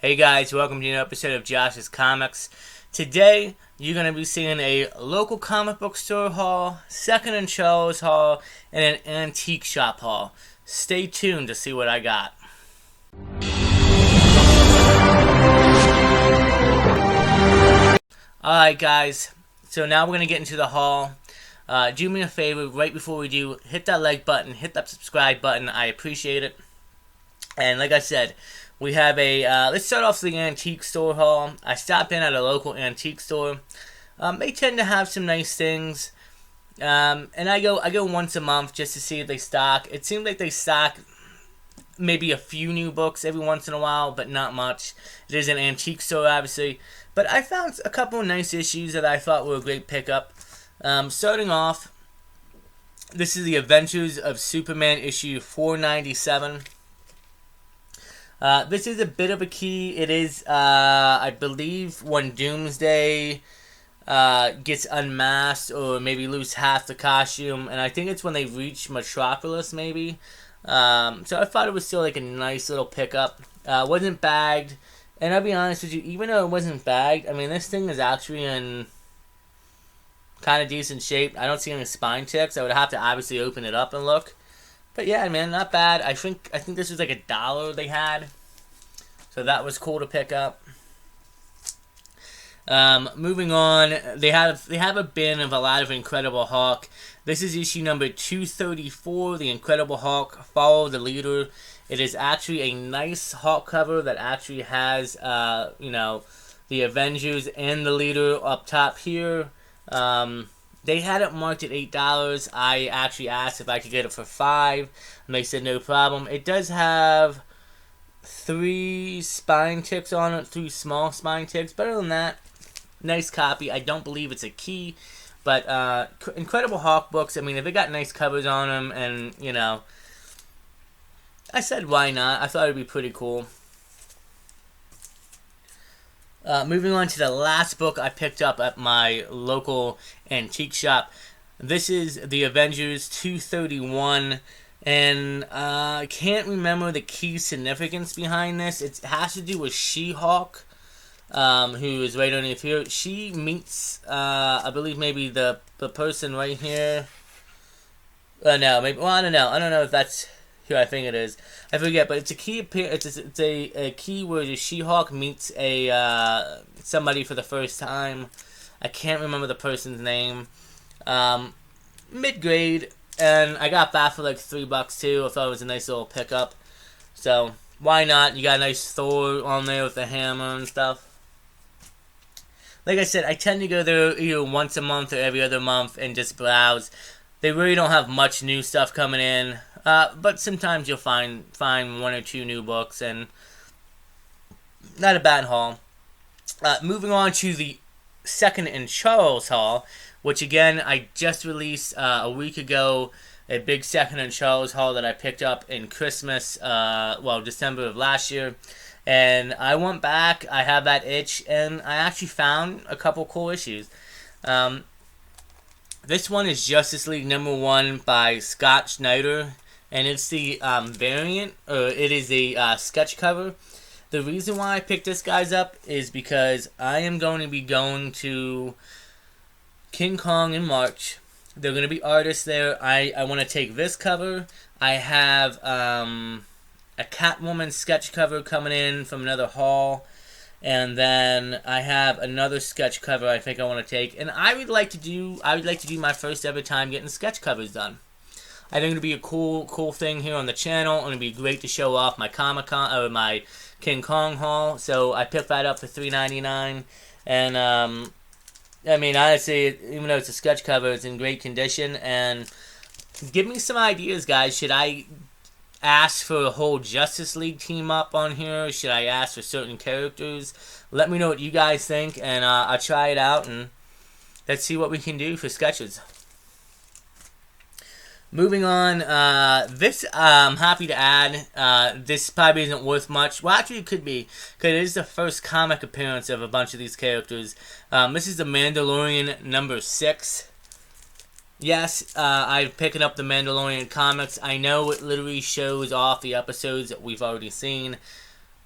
Hey guys, welcome to another episode of LCS Comics. Today, you're going to be seeing a local comic book store haul, second and Charles haul, and an antique shop haul. Stay tuned to see what I got. Alright guys, so now we're going to get into the haul. Do me a favor, right before we do, hit that like button, hit that subscribe button, I appreciate it. And like I said, we have a, let's start off with the antique store haul. I stopped in at a local antique store. They tend to have some nice things. And I go once a month just to see if they stock. It seems like they stock maybe a few new books every once in a while, but not much. It is an antique store, obviously. But I found a couple of nice issues that I thought were a great pickup. Starting off, this is the Adventures of Superman issue 497. This is a bit of a key. It is, I believe, when Doomsday gets unmasked or maybe lose half the costume, and I think it's when they reach Metropolis, maybe. So I thought it was still like a nice little pickup. Wasn't bagged, and I'll be honest with you, even though it wasn't bagged, I mean, this thing is actually in kind of decent shape. I don't see any spine ticks. I would have to obviously open it up and look. But yeah, man, not bad. I think this was like $1 they had, so that was cool to pick up. Moving on, they have a bin of a lot of Incredible Hulk. This is issue number 234, the Incredible Hulk, Follow the Leader. It is actually a nice Hulk cover that actually has, you know, the Avengers and the Leader up top here. They had it marked at $8. I actually asked if I could get it for $5, and they said no problem. It does have 3 spine ticks on it, 3 small spine ticks. But other than that, nice copy. I don't believe it's a key, but Incredible Hulk books, I mean, if they got nice covers on them, and, you know, I said why not. I thought it would be pretty cool. Moving on to the last book I picked up at my local antique shop. This is the Avengers 231, and I can't remember the key significance behind this. It has to do with She-Hulk, who is right underneath here. She meets, I believe, maybe the person right here. No, maybe. Well, I don't know. I don't know if that's who I think it is. I forget, but it's a key. It's a key where the She-Hulk meets a somebody for the first time. I can't remember the person's name. Mid-grade, and I got that for like $3 too. I thought it was a nice little pickup. So why not? You got a nice Thor on there with the hammer and stuff. Like I said, I tend to go there either once a month or every other month and just browse. They really don't have much new stuff coming in, but sometimes you'll find 1 or 2 new books, and not a bad haul. Moving on to the second and Charles haul, which again I just released a week ago. A big second and Charles haul that I picked up in Christmas, December of last year. And I went back, I have that itch, and I actually found a couple cool issues. This one is Justice League #1 by Scott Snyder, and it's the variant, or it is a sketch cover. The reason why I picked this guy's up is because I am going to be going to King Kong in March. They're going to be artists there. I want to take this cover. I have a Catwoman sketch cover coming in from another haul. And then I have another sketch cover I think I want to take. And I would like to do my first ever time getting sketch covers done. I think it'll be a cool thing here on the channel, and it'll be great to show off my Comic-Con or my King Kong haul. So I picked that up for $3.99, and I mean, honestly, even though it's a sketch cover, it's in great condition. And give me some ideas, guys. Should I ask for a whole Justice League team up on here? Should I ask for certain characters? Let me know what you guys think, and I'll try it out, and let's see what we can do for sketches. Moving on, this I'm happy to add. This probably isn't worth much. Well, actually, it could be, because it is the first comic appearance of a bunch of these characters. This is the Mandalorian #6. Yes, I'm picking up the Mandalorian comics. I know it literally shows off the episodes that we've already seen.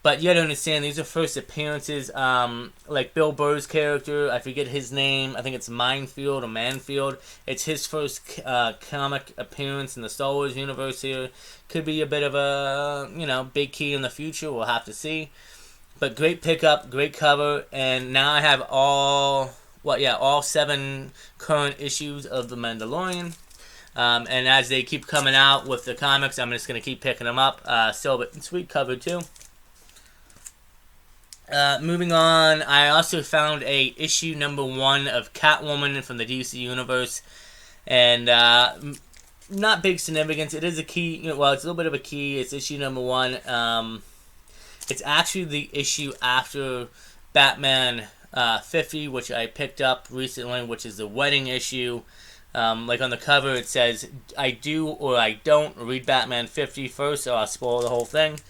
But you gotta understand, these are first appearances. Like Bill Burr's character, I forget his name. I think it's Minefield or Manfield. It's his first comic appearance in the Star Wars universe here. Could be a bit of a, big key in the future. We'll have to see. But great pickup, great cover, and now I have all 7 current issues of The Mandalorian. And as they keep coming out with the comics, I'm just gonna keep picking them up. Still a bit sweet cover too. Moving on, I also found a issue number 1 of Catwoman from the DC Universe, and not big significance. It is a key. Well, it's a little bit of a key. It's issue number 1. It's actually the issue after Batman 50, which I picked up recently, which is the wedding issue. Like on the cover, it says, "I do or I don't read Batman 50 first, or I'll spoil the whole thing."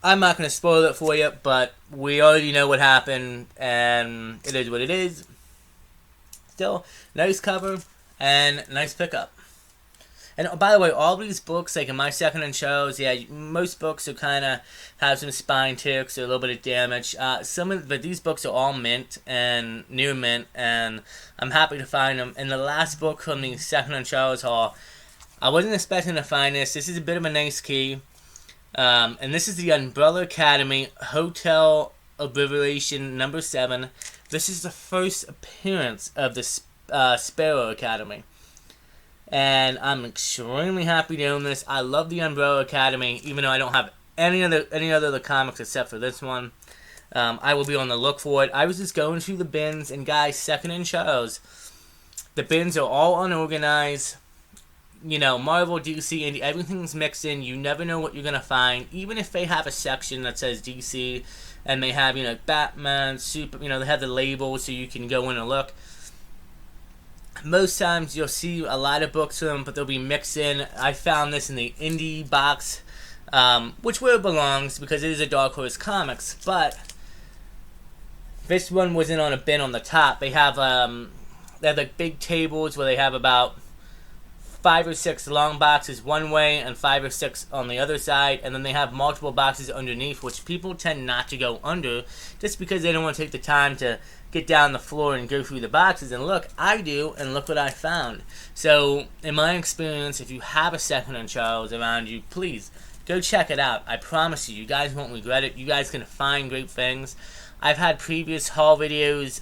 I'm not going to spoil it for you, but we already know what happened, and it is what it is. Still, nice cover, and nice pickup. And by the way, all these books, like in my second-hand shows, most books are kind of have some spine ticks or a little bit of damage. But these books are all mint and near mint, and I'm happy to find them. And the last book from the second-hand shows haul, I wasn't expecting to find this. This is a bit of a nice key. And this is the Umbrella Academy Hotel Obliteration number 7. This is the first appearance of the Sparrow Academy. And I'm extremely happy to own this. I love the Umbrella Academy, even though I don't have any other of the comics except for this one. I will be on the look for it. I was just going through the bins, and guys, second-hand shows, the bins are all unorganized. Marvel, DC, Indie, everything's mixed in. You never know what you're going to find. Even if they have a section that says DC, and they have, Batman, Super, they have the label so you can go in and look. Most times you'll see a lot of books from them, but they'll be mixed in. I found this in the Indie box, which where it belongs, because it is a Dark Horse Comics, but this one wasn't on a bin on the top. They have like big tables where they have about 5 or 6 long boxes one way and 5 or 6 on the other side, and then they have multiple boxes underneath, which people tend not to go under just because they don't want to take the time to get down the floor and go through the boxes. And look, I do, and look what I found. So in my experience, if you have a second-hand Charles around you, please go check it out. I promise you, you guys won't regret it. You guys can find great things. I've had previous haul videos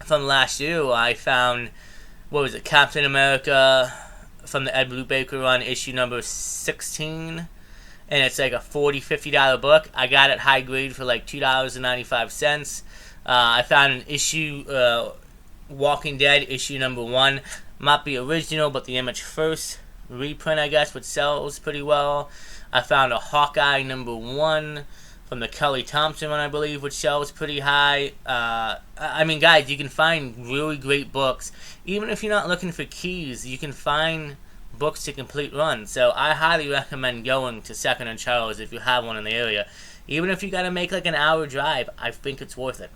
from last year where I found, Captain America from the Ed Brubaker run, issue number 16, and it's like a $40-$50 book. I got it high grade for like $2.95. I found an issue, Walking Dead, issue number 1, not the original, but the Image First reprint, I guess, which sells pretty well. I found a Hawkeye number 1 from the Kelly Thompson one, I believe, which sells pretty high. I mean, guys, you can find really great books. Even if you're not looking for keys, you can find books to complete runs. So I highly recommend going to Second and Charles if you have one in the area. Even if you got to make like an hour drive, I think it's worth it.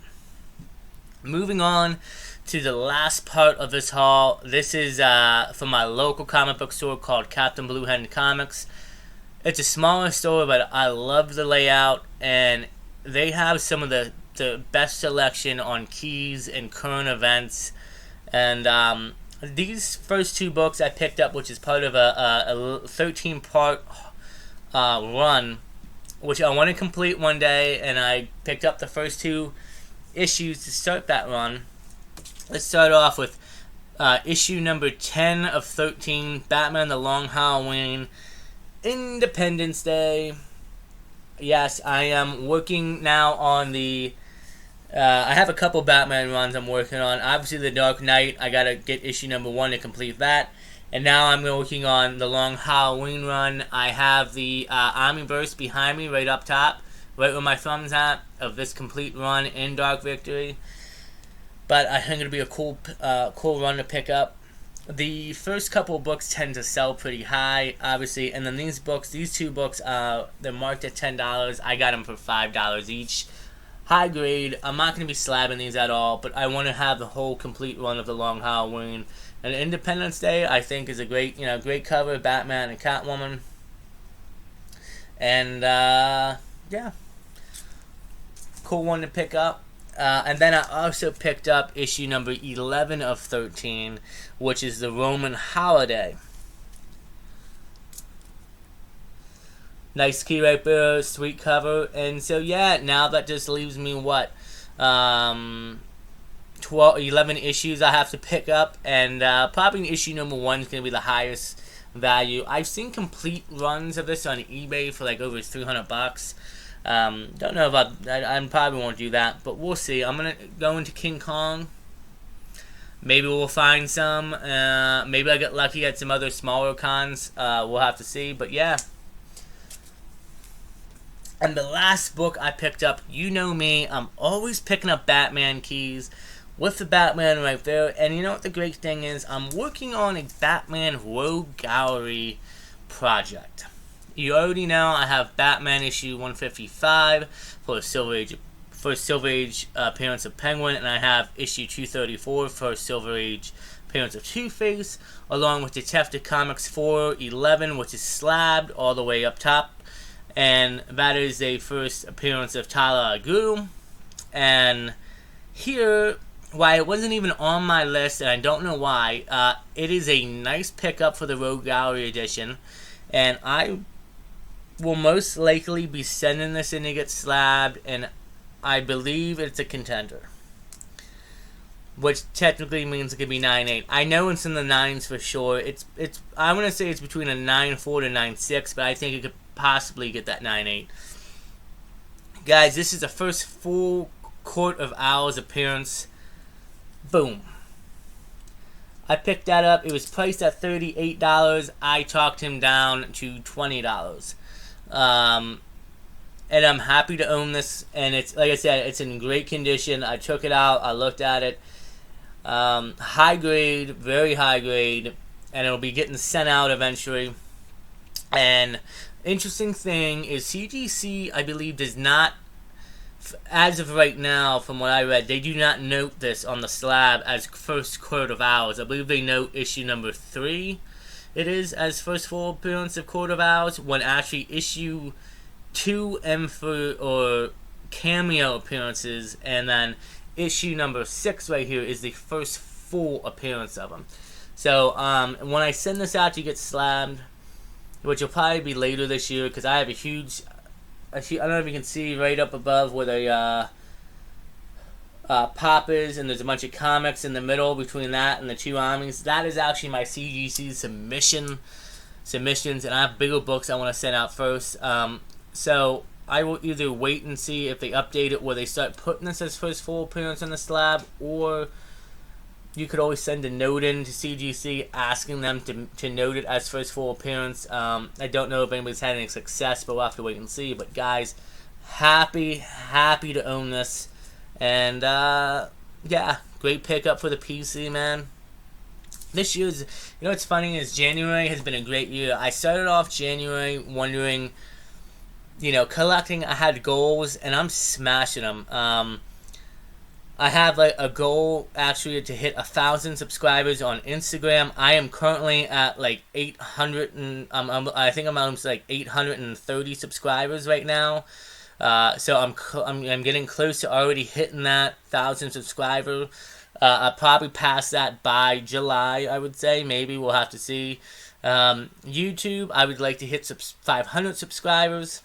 Moving on to the last part of this haul. This is from my local comic book store called Captain Blue Hen Comics. It's a smaller store, but I love the layout, and they have some of the best selection on keys and current events. And these first 2 books I picked up, which is part of a 13-part run, which I want to complete one day, and I picked up the first 2 issues to start that run. Let's start off with issue number 10 of 13, Batman the Long Halloween, Independence Day. Yes, I am working now on the I have a couple Batman runs I'm working on. Obviously the Dark Knight, I gotta get issue number 1 to complete that. And now I'm working on the Long Halloween run. I have the Omniverse behind me right up top, right where my thumb's at, of this complete run in Dark Victory. But I think it'll be a cool run to pick up. The first couple of books tend to sell pretty high, obviously, and then these 2 books, they're marked at $10. I got them for $5 each. High grade. I'm not going to be slabbing these at all, but I want to have the whole complete run of the Long Halloween. And Independence Day, I think, is a great, great cover, Batman and Catwoman. And yeah, cool one to pick up. And then I also picked up issue number 11 of 13, which is the Roman Holiday. Nice key right there, sweet cover. And so yeah, now that just leaves me what? 11 issues I have to pick up, and probably issue number 1 is going to be the highest value. I've seen complete runs of this on eBay for like over $300. Don't know about I probably won't do that, but we'll see. I'm gonna go into King Kong. Maybe we'll find some. Maybe I get lucky at some other smaller cons. We'll have to see. But yeah. And the last book I picked up, you know me, I'm always picking up Batman keys with the Batman right there. And you know what the great thing is? I'm working on a Batman Rogue Gallery project. You already know I have Batman issue 155 for Silver Age appearance of Penguin, and I have issue 234 for Silver Age appearance of Two-Face, along with Detective Comics 411, which is slabbed all the way up top. And that is a first appearance of Tyler al Ghul. And here, why it wasn't even on my list, and I don't know why, it is a nice pickup for the Rogue Gallery edition. And I will most likely be sending this in to get slabbed, and I believe it's a contender. Which technically means it could be 9.8. I know it's in the 9s for sure. It's I want to say it's between a 9.4 to 9.6, but I think it could possibly get that 9.8. Guys, this is the first full Court of Owls appearance. Boom. I picked that up. It was priced at $38. I talked him down to $20. And I'm happy to own this. And it's, like I said, it's in great condition. I took it out. I looked at it. High grade, very high grade. And it'll be getting sent out eventually. And interesting thing is CGC, I believe, does not, as of right now, from what I read, they do not note this on the slab as first Court of Owls. I believe they note issue number 3, it is, as first full appearance of Court of Owls, when actually issue 2 or cameo appearances, and then issue number 6 right here is the first full appearance of them. So, when I send this out to get slabbed, which will probably be later this year, because I have a huge, I don't know if you can see right up above where the pop is, and there's a bunch of comics in the middle between that and the 2 armies. That is actually my CGC submissions, and I have bigger books I want to send out first. So I will either wait and see if they update it where they start putting this as first full appearance on the slab, or you could always send a note in to CGC asking them to note it as first full appearance. I don't know if anybody's had any success, but we'll have to wait and see. But guys, happy to own this. And yeah, great pickup for the PC, man. This year's, you know what's funny is January has been a great year. I started off January wondering, you know, collecting. I had goals, and I'm smashing them. I have like a goal actually to hit 1,000 subscribers on Instagram. I am currently at like 800 and I think I'm almost like 830 subscribers right now. So I'm getting close to already hitting that 1,000 subscriber. I'll probably pass that by July, I would say. Maybe we'll have to see. YouTube, I would like to hit 500 subscribers.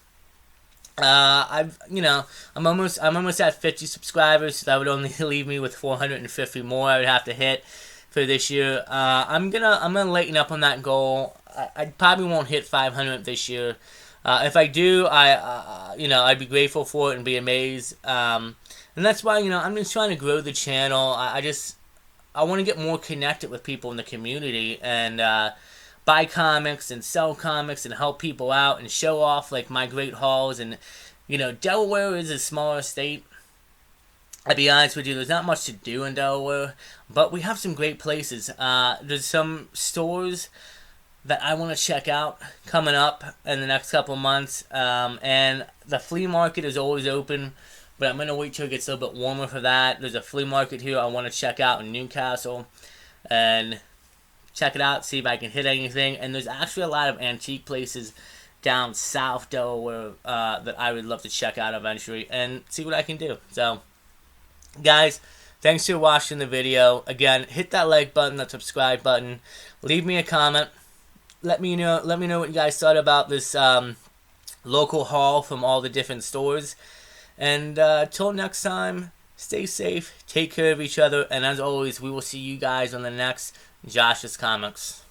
I'm almost at 50 subscribers, so that would only leave me with 450 more I would have to hit for this year. I'm gonna lighten up on that goal. I probably won't hit 500 this year. If I do, I'd be grateful for it and be amazed. And that's why, I'm just trying to grow the channel. I want to get more connected with people in the community and buy comics and sell comics and help people out and show off like my great hauls. And Delaware is a smaller state. I'll be honest with you, there's not much to do in Delaware, but we have some great places. There's some stores that I want to check out coming up in the next couple months, and the flea market is always open, but I'm going to wait till it gets a little bit warmer for that. There's a flea market here I want to check out in Newcastle, and check it out, see if I can hit anything. And there's actually a lot of antique places down south Delaware that I would love to check out eventually and see what I can do. So, guys, thanks for watching the video. Again, hit that like button, that subscribe button. Leave me a comment. Let me know what you guys thought about this local haul from all the different stores. And till next time, stay safe, take care of each other, and as always, we will see you guys on the next LCS Comics.